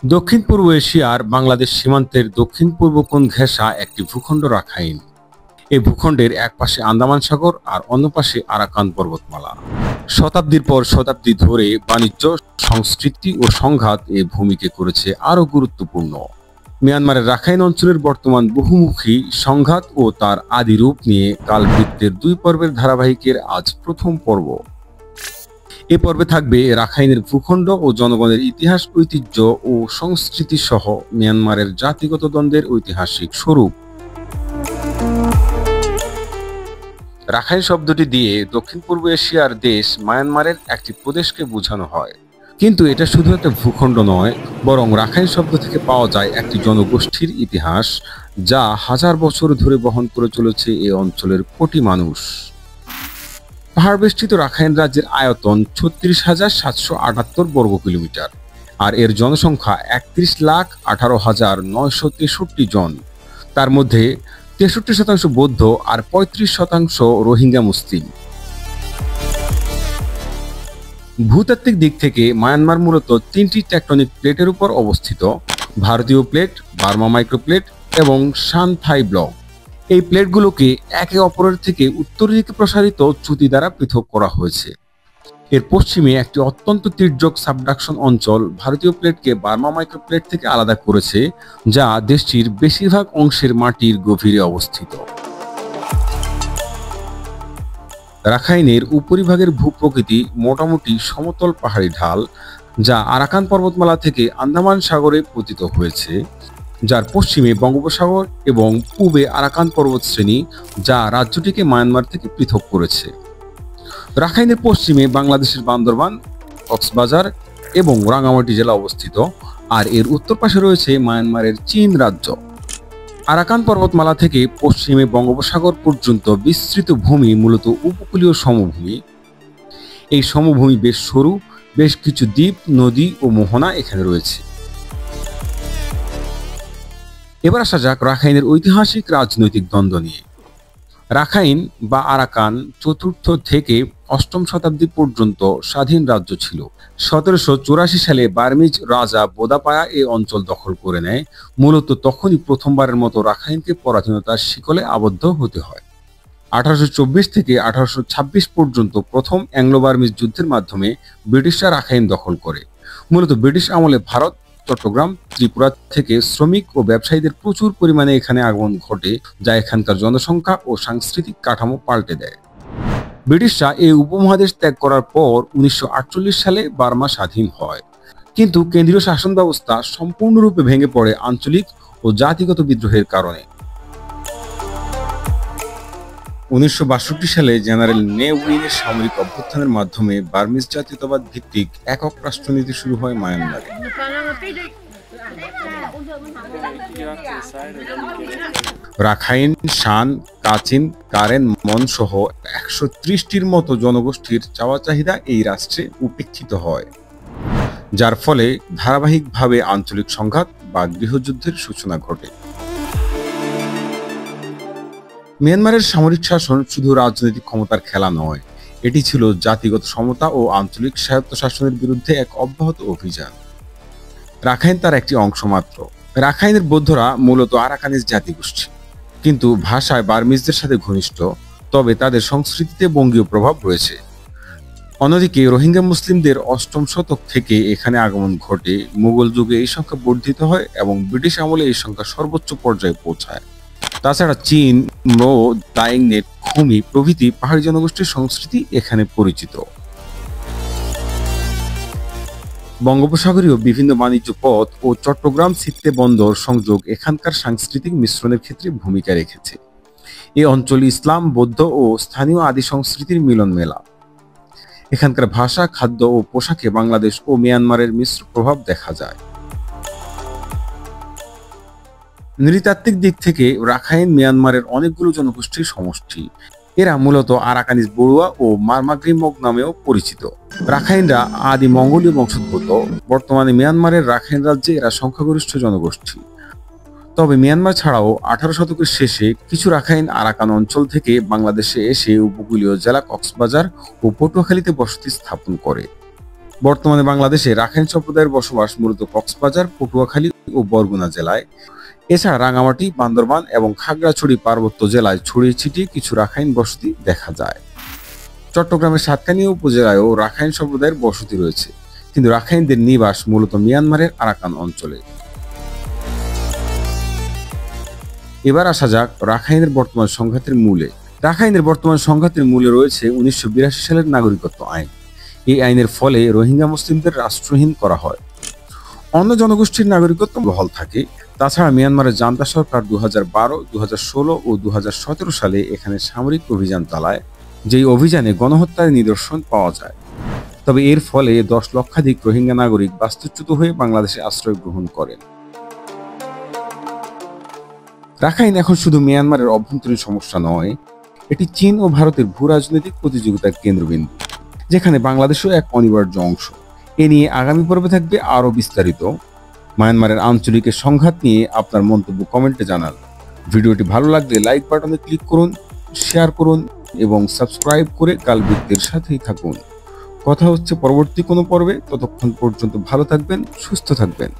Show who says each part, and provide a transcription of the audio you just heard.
Speaker 1: দক্ষিণ পূর্ব এশিয়ার বাংলাদেশ সীমান্তের দক্ষিণ পূর্ব কোণ ঘেঁষা একটি ভূখণ্ড রাখাইন। এই ভূখণ্ডের এক পাশে আন্দামান সাগর আর অন্য পাশে আরাকান পর্বতমালা। শতাব্দীর পর শতাব্দী ধরে বাণিজ্য, সংস্কৃতি ও সংঘাত এই ভূমিকে করেছে আরও গুরুত্বপূর্ণ। মিয়ানমারের রাখাইন অঞ্চলের বর্তমান বহুমুখী সংঘাত ও তার আদি রূপ নিয়ে কালবৃত্তের 2 পর্বের ধারাবাহিকের আজ প্রথম পর্ব। এ পর্বে থাকবে রাখাইনের ভূখণ্ড ও জনগণের ইতিহাস, ঐতিহ্য ও সংস্কৃতি সহ মিয়ানমারের জাতিগত দ্বন্দ্বের ঐতিহাসিক স্বরূপ। রাখাইন শব্দটি দিয়ে দক্ষিণ পূর্ব এশিয়ার দেশ মায়ানমারের একটি প্রদেশকে বোঝানো হয়, কিন্তু এটা শুধু একটা ভূখণ্ড নয়, বরং রাখাইন শব্দ থেকে পাওয়া যায় একটি জনগোষ্ঠীর ইতিহাস যা হাজার বছর ধরে বহন করে চলেছে এই অঞ্চলের কোটি মানুষ। পাহাড় বেষ্টিত রাখাইন রাজ্যের আয়তন ৩৬,৭৭৮ বর্গ কিলোমিটার আর এর জনসংখ্যা ৩১,১৮,৯৬৩ জন। তার মধ্যে ৬৩% বৌদ্ধ আর ৩৫% রোহিঙ্গা মুসলিম। ভূতাত্ত্বিক দিক থেকে মায়ানমার মূলত 3টি টেকটনিক প্লেটের উপর অবস্থিত: ভারতীয় প্লেট, বার্মা মাইক্রোপ্লেট এবং সানথাই ব্লক। এই প্লেটগুলোকে একে অপরের থেকে উত্তর দিকে প্রসারিত চ্যুতি দ্বারা পৃথক করা হয়েছে। এর পশ্চিমে একটি অত্যন্ত তির্যক সাবডাকশন অঞ্চল ভারতীয় প্লেটকে বার্মা মাইক্রোপ্লেট থেকে আলাদা করেছে, যা দেশটির বেশিরভাগ অংশের মাটির গভীরে অবস্থিত। রাখাইনের উপরিভাগের ভূপ্রকৃতি মোটামুটি সমতল পাহাড়ি ঢাল, যা আরাকান পর্বতমালা থেকে আন্দামান সাগরে পতিত হয়েছে, যার পশ্চিমে বঙ্গোপসাগর এবং পূবে আরাকান পর্বতশ্রেণী, যা রাজ্যটিকে মায়ানমার থেকে পৃথক করেছে। রাখাইনের পশ্চিমে বাংলাদেশের বান্দরবান, কক্সবাজার এবং রাঙ্গামাটি জেলা অবস্থিত, আর এর উত্তর পাশে রয়েছে মায়ানমারের চীন রাজ্য। আরাকান পর্বতমালা থেকে পশ্চিমে বঙ্গোপসাগর পর্যন্ত বিস্তৃত ভূমি মূলত উপকূলীয় সমভূমি। এই সমভূমি বেশ সরু, বেশ কিছু দ্বীপ, নদী ও মোহনা এখানে রয়েছে। এবার আসা যাক রাখাইনের ঐতিহাসিক রাজনৈতিক দ্বন্দ্ব নিয়ে। রাখাইন বা আরাকান 4র্থ থেকে 8ম শতাব্দী পর্যন্ত স্বাধীন রাজ্য ছিল। 1784 সালে বার্মিজ রাজা বোদাপায়া এই অঞ্চল দখল করে নেয়। মূলত তখনই প্রথমবারের মতো রাখাইনকে পরাধীনতার শিকলে আবদ্ধ হতে হয়। 1824 থেকে 1826 পর্যন্ত প্রথম অ্যাংলো বার্মিজ যুদ্ধের মাধ্যমে ব্রিটিশরা রাখাইন দখল করে। মূলত ব্রিটিশ আমলে ভারত, চট্টগ্রাম, ত্রিপুরা থেকে শ্রমিক ও ব্যবসায়ীদের প্রচুর পরিমাণে এখানে আগমন ঘটে, যা এখানকার জনসংখ্যা ও সাংস্কৃতিক কাঠামো পাল্টে দেয়। ব্রিটিশরা এই উপমহাদেশ ত্যাগ করার পর 1948 সালে বার্মা স্বাধীন হয়, কিন্তু কেন্দ্রীয় শাসন ব্যবস্থা সম্পূর্ণরূপে ভেঙে পড়ে আঞ্চলিক ও জাতিগত বিদ্রোহের কারণে। 1962 সালে জেনারেল নে উইনের সামরিক অভ্যুত্থানের মাধ্যমে বার্মিজ জাতীয়তাবাদ ভিত্তিক একক রাষ্ট্রনীতি শুরু হয় মায়ানমারে। রাখাইন, শান, কাচিন, কারেন, মন সহ 130টির মতো জনগোষ্ঠীর চাওয়া চাহিদা এই রাষ্ট্রে উপেক্ষিত হয়, যার ফলে ধারাবাহিকভাবে আঞ্চলিক সংঘাত বা গৃহযুদ্ধের সূচনা ঘটে। মিয়ানমারের সামরিক শাসন শুধু রাজনৈতিক ক্ষমতার খেলা নয়, এটি ছিল জাতিগত সমতা ও আঞ্চলিক স্বায়ত্তশাসনের বিরুদ্ধে এক অব্যাহত অভিযান। রাখাইন তার একটি অংশ মাত্র। রাখাইনের বৌদ্ধরা মূলত আরাকানিজ জাতিগোষ্ঠী, কিন্তু ভাষায় বার্মিজদের সাথে ঘনিষ্ঠ, তবে তাদের সংস্কৃতিতে বঙ্গীয় প্রভাব রয়েছে। অন্যদিকে রোহিঙ্গা মুসলিমদের 8ম শতক থেকে এখানে আগমন ঘটে। মুঘল যুগে এই সংখ্যা বর্ধিত হয় এবং ব্রিটিশ আমলে এই সংখ্যা সর্বোচ্চ পর্যায়ে পৌঁছায়। তাছাড়া চীন, ম্রো, দাইং নেট, খুমি প্রভৃতি পাহাড়ি জনগোষ্ঠীর সংস্কৃতি এখানে পরিচিত। বঙ্গোপসাগরীয় বিভিন্ন বাণিজ্য পথ ও চট্টগ্রাম সিত্তে বন্দর সংযোগ এখানকার সাংস্কৃতিক মিশ্রণের ক্ষেত্রে ভূমিকা রেখেছে। এই অঞ্চল ইসলাম, বৌদ্ধ ও স্থানীয় আদি সংস্কৃতির মিলন মেলা। এখানকার ভাষা, খাদ্য ও পোশাকে বাংলাদেশ ও মিয়ানমারের মিশ্র প্রভাব দেখা যায়। নৃতাত্ত্বিক দিক থেকে রাখাইন মিয়ানমারের অনেকগুলো জনগোষ্ঠীর সমষ্টি। এরা মূলত আরাকানিজ বড়ুয়া ও মারমাগ্রিমগ নামেও পরিচিত। রাখাইনরা আদি মঙ্গোলীয় বংশোদ্ভূত। বর্তমানে মিয়ানমারের রাখাইন রাজ্যে এরা সংখ্যাগরিষ্ঠ জনগোষ্ঠী। তবে মিয়ানমার ছাড়াও 18 শতকের শেষে কিছু রাখাইন আরাকান অঞ্চল থেকে বাংলাদেশে এসে উপকূলীয় জেলা কক্সবাজার ও পটুয়াখালীতে বসতি স্থাপন করে। বর্তমানে বাংলাদেশে রাখাইন সম্প্রদায়ের বসবাস মূলত কক্সবাজার, পটুয়াখালী ও বরগুনা জেলায়। এছাড়া রাঙামাটি, বান্দরবান এবং খাগড়াছড়ি পার্বত্য জেলায় ছড়িয়ে ছিটিয়ে কিছু রাখাইন বসতি দেখা যায়। চট্টগ্রামের সাতকানিয়া উপজেলায়ও রাখাইন সম্প্রদায়ের বসতি রয়েছে, কিন্তু রাখাইনদের নিবাস মূলত মিয়ানমারের আরাকান অঞ্চলে। এবার আসা যাক রাখাইনের বর্তমান সংঘাতের মূলে। রাখাইনের বর্তমান সংঘাতের মূলে রয়েছে 1982 সালের নাগরিকত্ব আইন। এই আইনের ফলে রোহিঙ্গা মুসলিমদের রাষ্ট্রহীন করা হয়, অন্য জনগোষ্ঠীর নাগরিকত্ব বহাল থাকে। তাছাড়া মিয়ানমারের জান্তা সরকার 2012, 2016 ও 2017 সালে এখানে সামরিক অভিযান চালায়, যেই অভিযানে গণহত্যার নিদর্শন পাওয়া যায়। তবে এর ফলে 10 লক্ষাধিক রোহিঙ্গা নাগরিক বাস্তুচ্যুত হয়ে বাংলাদেশে আশ্রয় গ্রহণ করেন। রাখাইন এখন শুধু মিয়ানমারের অভ্যন্তরীণ সমস্যা নয়, এটি চীন ও ভারতের ভূ রাজনৈতিক প্রতিযোগিতার কেন্দ্রবিন্দু, যেখানে বাংলাদেশও এক অনিবার্য অংশ। এ নিয়ে আগামী পর্বে থাকবে আরও বিস্তারিত। মায়ানমারের আঞ্চলিক সংঘাত নিয়ে আপনার মন্তব্য কমেন্টে জানান। ভিডিওটি ভালো লাগলে লাইক বাটনে ক্লিক করুন, শেয়ার করুন এবং সাবস্ক্রাইব করে কালবৃত্তের সাথেই থাকুন। কথা হচ্ছে পরবর্তী কোনো পর্বে। ততক্ষণ পর্যন্ত ভালো থাকবেন, সুস্থ থাকবেন।